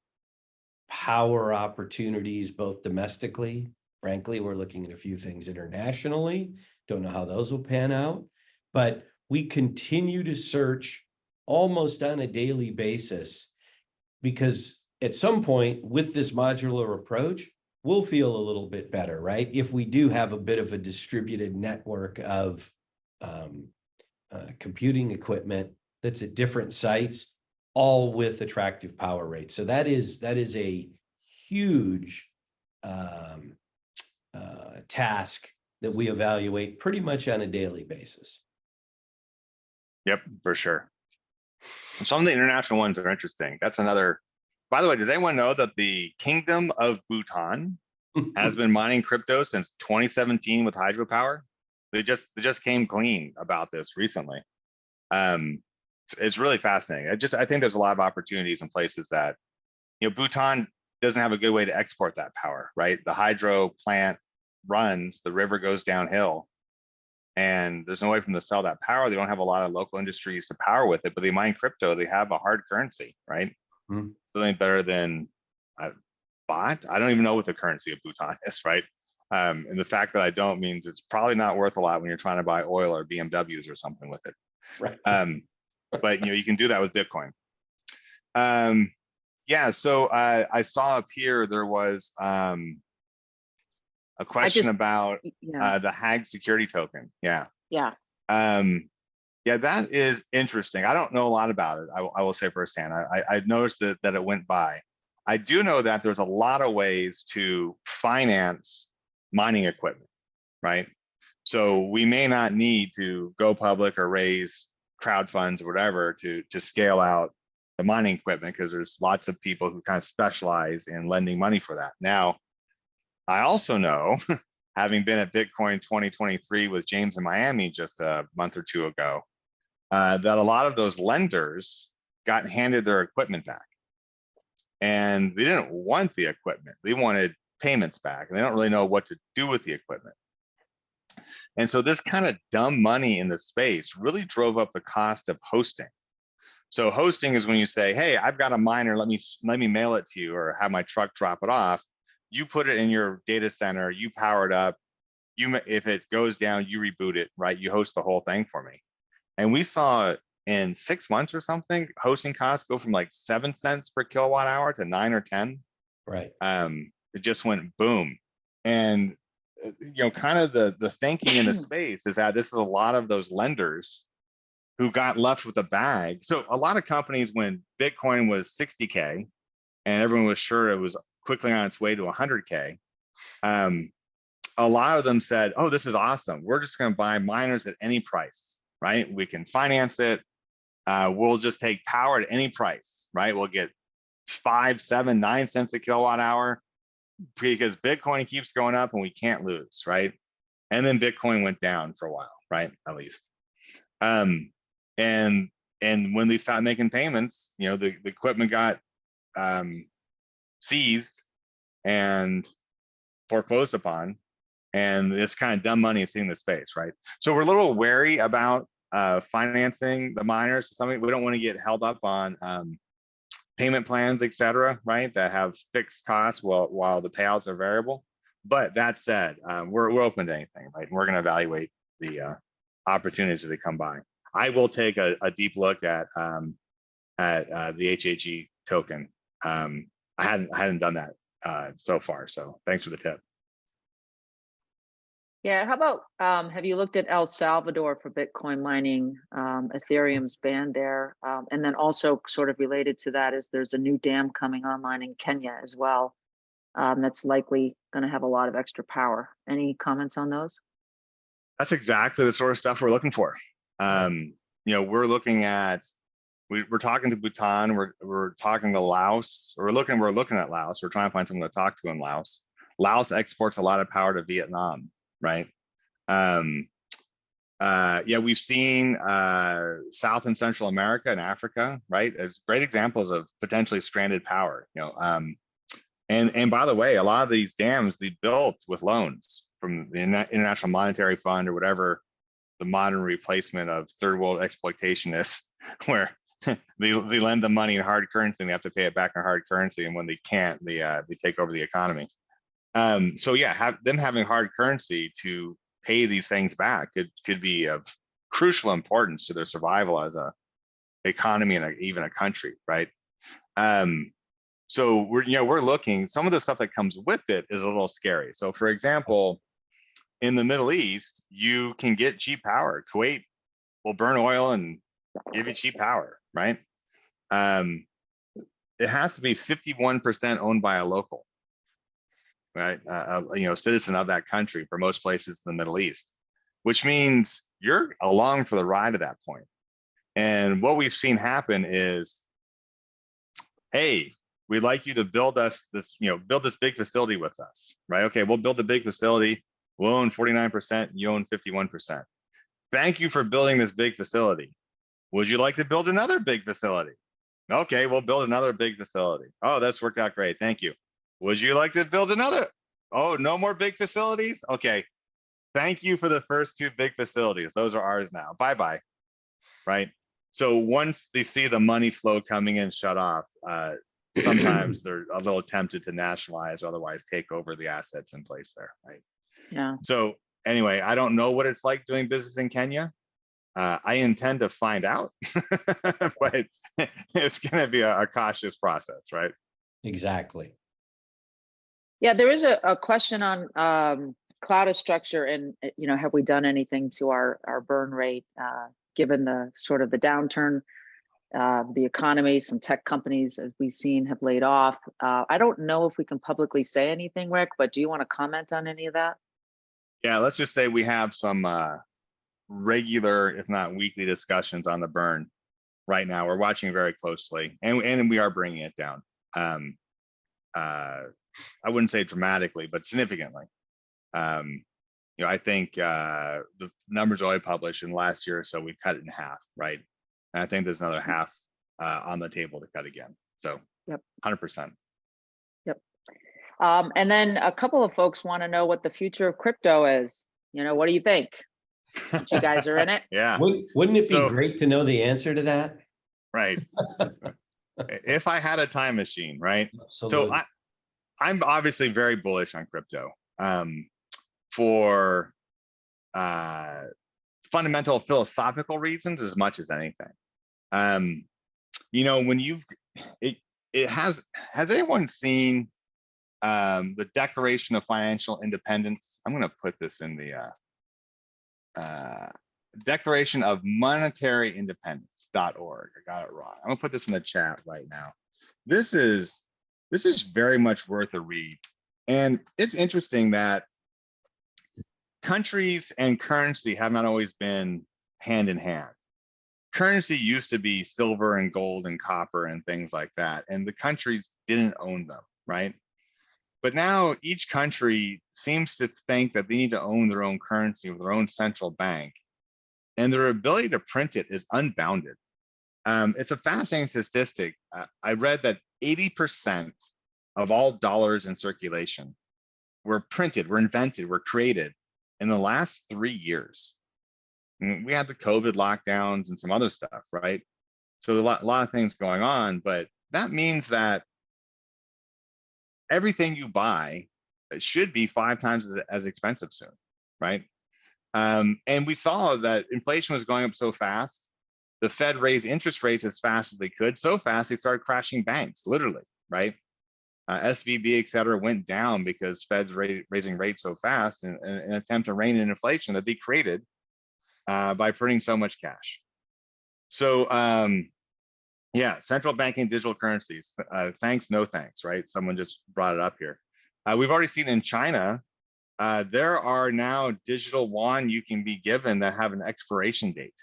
power opportunities, both domestically. Frankly, we're looking at a few things internationally. Don't know how those will pan out, but we continue to search almost on a daily basis, because at some point with this modular approach, we'll feel a little bit better, right? If we do have a bit of a distributed network of computing equipment that's at different sites, all with attractive power rates. So that is a huge task that we evaluate pretty much on a daily basis. Yep, for sure. Some of the international ones are interesting. That's another, by the way, does anyone know that the Kingdom of Bhutan has been mining crypto since 2017 with hydropower? They just came clean about this recently. It's really fascinating. I think there's a lot of opportunities in places that, Bhutan doesn't have a good way to export that power, right? The hydro plant runs, the river goes downhill, and there's no way for them to sell that power. They don't have a lot of local industries to power with it, but they mine crypto. They have a hard currency, right? Something better than baht. I don't even know what the currency of Bhutan is, right? And the fact that I don't means it's probably not worth a lot when you're trying to buy oil or BMWs or something with it. Right. But you can do that with Bitcoin. Yeah. So I saw up here there was a question about the HAG security token. Yeah. Yeah. Yeah, that is interesting. I don't know a lot about it. I will say firsthand. I noticed that it went by. I do know that there's a lot of ways to finance mining equipment, right? So we may not need to go public or raise crowd funds or whatever to scale out the mining equipment, because there's lots of people who kind of specialize in lending money for that. Now, I also know, having been at Bitcoin 2023 with James in Miami just a month or two ago, that a lot of those lenders got handed their equipment back. And they didn't want the equipment. They wanted payments back, and they don't really know what to do with the equipment. And so this kind of dumb money in the space really drove up the cost of hosting. So hosting is when you say, hey, I've got a miner, let me mail it to you, or have my truck drop it off. You put it in your data center, you power it up. If it goes down, you reboot it, right? You host the whole thing for me. And we saw in 6 months or something, hosting costs go from like 7 cents per kilowatt hour to 9 or 10. Right. It just went boom. And kind of the thinking in the space is that this is a lot of those lenders who got left with a bag. So a lot of companies, when Bitcoin was 60K and everyone was sure it was quickly on its way to 100K, a lot of them said, oh, this is awesome. We're just going to buy miners at any price, right? We can finance it. We'll just take power at any price, right? We'll get 5, 7, 9 cents a kilowatt hour because Bitcoin keeps going up and we can't lose, right? And then Bitcoin went down for a while, right? At least. And when they stopped making payments, the equipment got seized and foreclosed upon, and it's kind of dumb money sitting in the space, right? So we're a little wary about financing the miners. We don't want to get held up on payment plans, et cetera, right? That have fixed costs while the payouts are variable. But that said, we're open to anything, right? We're going to evaluate the opportunities as they come by. I will take a deep look at the HAG token. I hadn't done that so far, so thanks for the tip. Yeah, how about, have you looked at El Salvador for Bitcoin mining? Ethereum's banned there. And then also sort of related to that is there's a new dam coming online in Kenya as well. That's likely going to have a lot of extra power. Any comments on those? That's exactly the sort of stuff we're looking for. We're looking at, we're talking to Bhutan, we're talking to Laos, we're looking at Laos. We're trying to find someone to talk to in Laos. Laos exports a lot of power to Vietnam, right? We've seen South and Central America and Africa, right, as great examples of potentially stranded power. And by the way, a lot of these dams they built with loans from the International Monetary Fund or whatever the modern replacement of third world exploitation is, where they lend the money in hard currency and they have to pay it back in hard currency, and when they can't, they take over the economy. So yeah, them having hard currency to pay these things back could be of crucial importance to their survival as a economy and even a country, right? So we're looking. Some of the stuff that comes with it is a little scary. So for example, in the Middle East, you can get cheap power. Kuwait will burn oil and give you cheap power, right? It has to be 51% owned by a local, right? Citizen of that country for most places in the Middle East, which means you're along for the ride at that point. And what we've seen happen is, hey, we'd like you to build us this, build this big facility with us, right? Okay, we'll build a big facility. We'll own 49%, you own 51%. Thank you for building this big facility. Would you like to build another big facility? Okay, we'll build another big facility. Oh, that's worked out great. Thank you. Would you like to build another? Oh, no more big facilities? Okay. Thank you for the first 2 big facilities. Those are ours now. Bye-bye. Right? So once they see the money flow coming in shut off, sometimes they're a little tempted to nationalize, otherwise take over the assets in place there, right? Yeah. So anyway, I don't know what it's like doing business in Kenya. I intend to find out, but it's going to be a cautious process, right? Exactly. Yeah, there is a question on cloud structure and, have we done anything to our burn rate, given the sort of the downturn, the economy, some tech companies, as we've seen, have laid off. I don't know if we can publicly say anything, Rick, but do you want to comment on any of that? Yeah, let's just say we have some regular, if not weekly, discussions on the burn. right now. We're watching very closely, and we are bringing it down. I wouldn't say dramatically, but significantly. I think the numbers already published in the last year or so, we've cut it in half, right? And I think there's another half on the table to cut again. So, Yep. 100%. Yep. And then a couple of folks want to know what the future of crypto is. What do you think? Since you guys are in it. Yeah. Wouldn't it be great to know the answer to that? Right. If I had a time machine, right? Absolutely. So I'm obviously very bullish on crypto for fundamental philosophical reasons as much as anything. When has anyone seen the Declaration of Financial Independence? I'm going to put this in the Declaration of Monetary Independence.org. I got it wrong. I'm going to put this in the chat right now. This is very much worth a read. And it's interesting that countries and currency have not always been hand in hand. Currency used to be silver and gold and copper and things like that, and the countries didn't own them, right? But now each country seems to think that they need to own their own currency with their own central bank, and their ability to print it is unbounded. It's a fascinating statistic. I read that 80% of all dollars in circulation were printed, were invented, were created in the last 3 years. And we had the COVID lockdowns and some other stuff, right? So a lot of things going on, but that means that everything you buy should be 5 times as expensive soon, right? And we saw that inflation was going up so fast. The Fed raised interest rates as fast as they could, so fast they started crashing banks, literally, right? SVB, et cetera, went down because Fed's raising rates so fast in an attempt to rein in inflation that they created by printing so much cash. So yeah, central banking digital currencies, thanks, no thanks, right? Someone just brought it up here. We've already seen in China, there are now digital yuan you can be given that have an expiration date.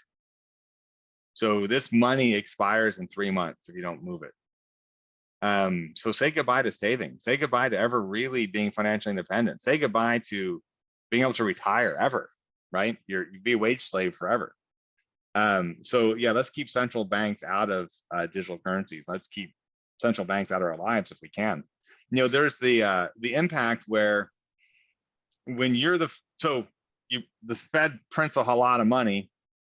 So this money expires in 3 months if you don't move it. So say goodbye to saving, say goodbye to ever really being financially independent, say goodbye to being able to retire ever, right? You'd be a wage slave forever. So yeah, let's keep central banks out of digital currencies. Let's keep central banks out of our lives if we can. There's the impact where when you're the Fed prints a whole lot of money,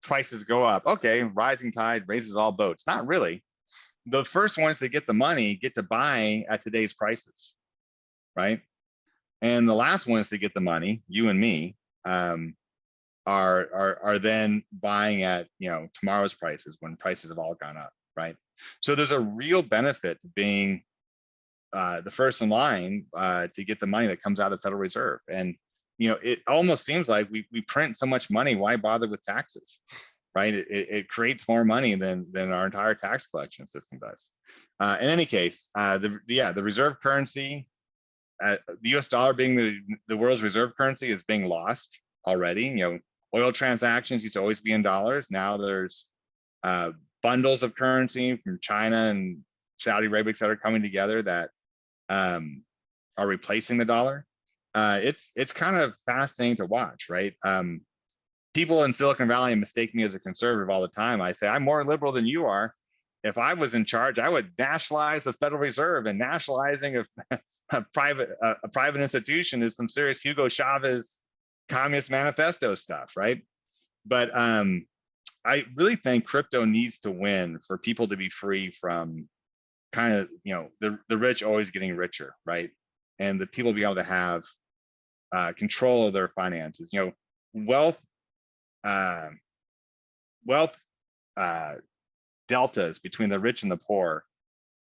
prices go up. Okay, rising tide raises all boats. Not really. The first ones that get the money get to buy at today's prices, right? And the last ones to get the money, you and me, are then buying at tomorrow's prices when prices have all gone up, right? So there's a real benefit to being the first in line to get the money that comes out of the Federal Reserve. And it almost seems like we print so much money, why bother with taxes, right? It creates more money than our entire tax collection system does. In any case, the reserve currency, the US dollar being the world's reserve currency, is being lost already. Oil transactions used to always be in dollars. Now there's bundles of currency from China and Saudi Arabia that are coming together that are replacing the dollar. It's kind of fascinating to watch, right? People in Silicon Valley mistake me as a conservative all the time. I say I'm more liberal than you are. If I was in charge, I would nationalize the Federal Reserve, and nationalizing a private institution is some serious Hugo Chavez Communist Manifesto stuff, right? But I really think crypto needs to win for people to be free from kind of the rich always getting richer, right? And the people be able to have control of their finances. Wealth deltas between the rich and the poor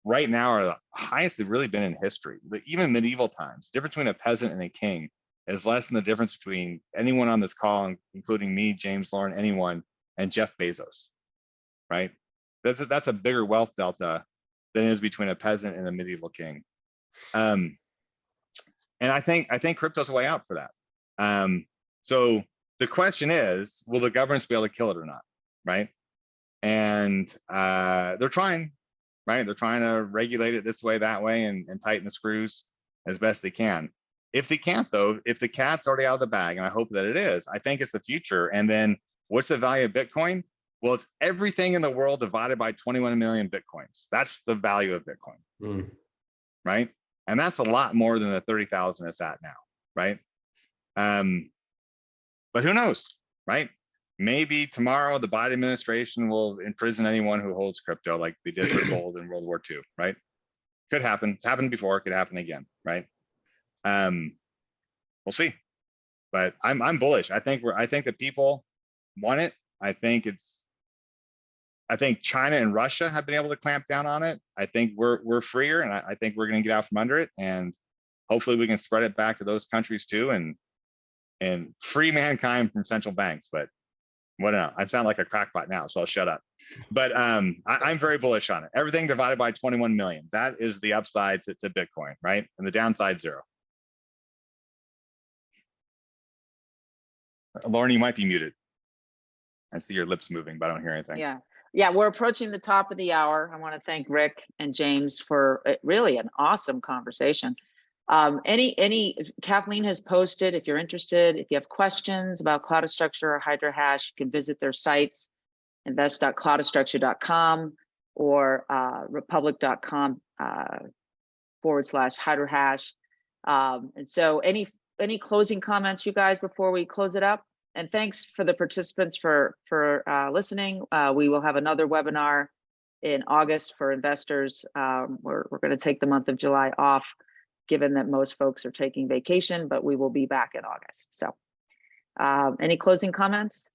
right now are the highest they've really been in history. Even medieval times, the difference between a peasant and a king is less than the difference between anyone on this call, including me, James, Lauren, anyone, and Jeff Bezos, right? That's a bigger wealth delta than it is between a peasant and a medieval king. And I think crypto's a way out for that. So the question is, will the governments be able to kill it or not, right? and they're trying, right? They're trying to regulate it this way, that way, and tighten the screws as best they can. If they can't, though, if the cat's already out of the bag, and I hope that it is, I think it's the future. And then what's the value of Bitcoin? Well, it's everything in the world divided by 21 million Bitcoins. That's the value of Bitcoin, right? And that's a lot more than the 30,000 it's at now, right? But who knows, right? Maybe tomorrow the Biden administration will imprison anyone who holds crypto like we did for gold in World War II, right? Could happen. It's happened before. It could happen again, right? We'll see. But I'm bullish. I think that people want it. I think China and Russia have been able to clamp down on it. I think we're freer, and I think we're going to get out from under it, and hopefully we can spread it back to those countries too, and free mankind from central banks. But what now? I sound like a crackpot now, so I'll shut up. But I'm very bullish on it. Everything divided by 21 million. That is the upside to Bitcoin, right? And the downside, 0. Lauren, you might be muted. I see your lips moving, but I don't hear anything. Yeah, we're approaching the top of the hour. I want to thank Rick and James for really an awesome conversation. Kathleen has posted, if you're interested, if you have questions about Cloudastructure or HydroHash, you can visit their sites, invest.cloudastructure.com or republic.com/HydroHash. And so any closing comments, you guys, before we close it up? And thanks for the participants for listening. We will have another webinar in August for investors. We're going to take the month of July off, given that most folks are taking vacation, but we will be back in August. So any closing comments?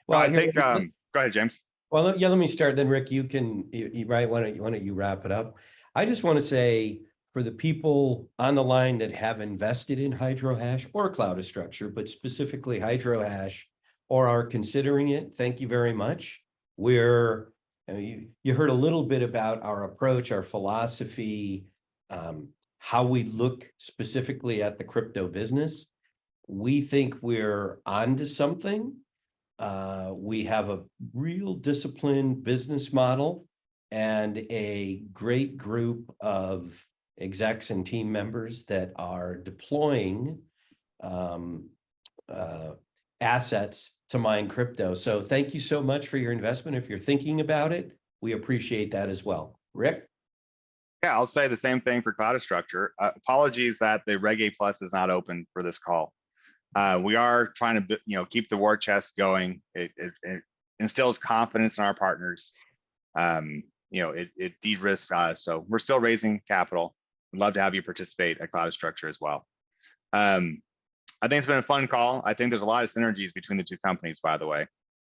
Well, I think, go ahead, James. Well, yeah, let me start then, Rick. You can, right, why don't you wrap it up? I just want to say, for the people on the line that have invested in HydroHash or Cloudastructure, but specifically HydroHash, or are considering it, thank you very much. You heard a little bit about our approach, our philosophy, how we look specifically at the crypto business. We think we're onto something. We have a real disciplined business model and a great group of execs and team members that are deploying assets to mine crypto. So thank you so much for your investment. If you're thinking about it, we appreciate that as well. Rick? Yeah, I'll say the same thing for Cloudastructure. Apologies that the Reg A Plus is not open for this call. We are trying to, keep the war chest going. It instills confidence in our partners. It de-risks us. So we're still raising capital. We'd love to have you participate at Cloudastructure as well. I think it's been a fun call. I think there's a lot of synergies between the two companies, by the way.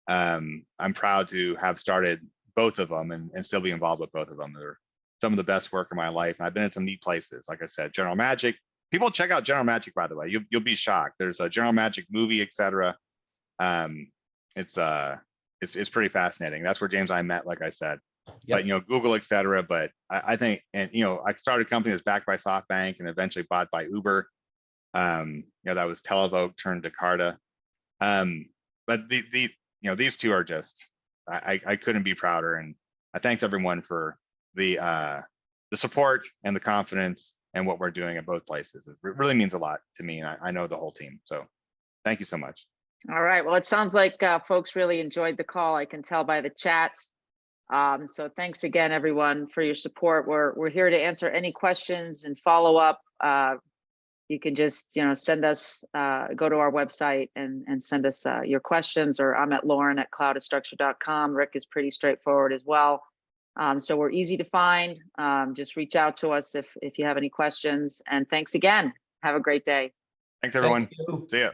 I'm proud to have started both of them and still be involved with both of them. They're some of the best work of my life. And I've been in some neat places. Like I said, General Magic. People check out General Magic, by the way. You'll be shocked. There's a General Magic movie, etc. It's pretty fascinating. That's where James and I met, like I said. Yep. But Google, etc. But I think, and I started a company that's backed by SoftBank and eventually bought by Uber. That was Televoke turned Jakarta. But these two are just, I couldn't be prouder. And I thanks everyone for the support and the confidence and what we're doing at both places. It really means a lot to me, and I know the whole team. So thank you so much. All right. Well, it sounds like folks really enjoyed the call. I can tell by the chats. So thanks again, everyone, for your support. We're here to answer any questions and follow up. You can just send us, go to our website and send us your questions, or I'm at Lauren@cloudastructure.com. Rick is pretty straightforward as well. So we're easy to find. Just reach out to us if you have any questions. And thanks again. Have a great day. Thanks, everyone. Thank you. See ya.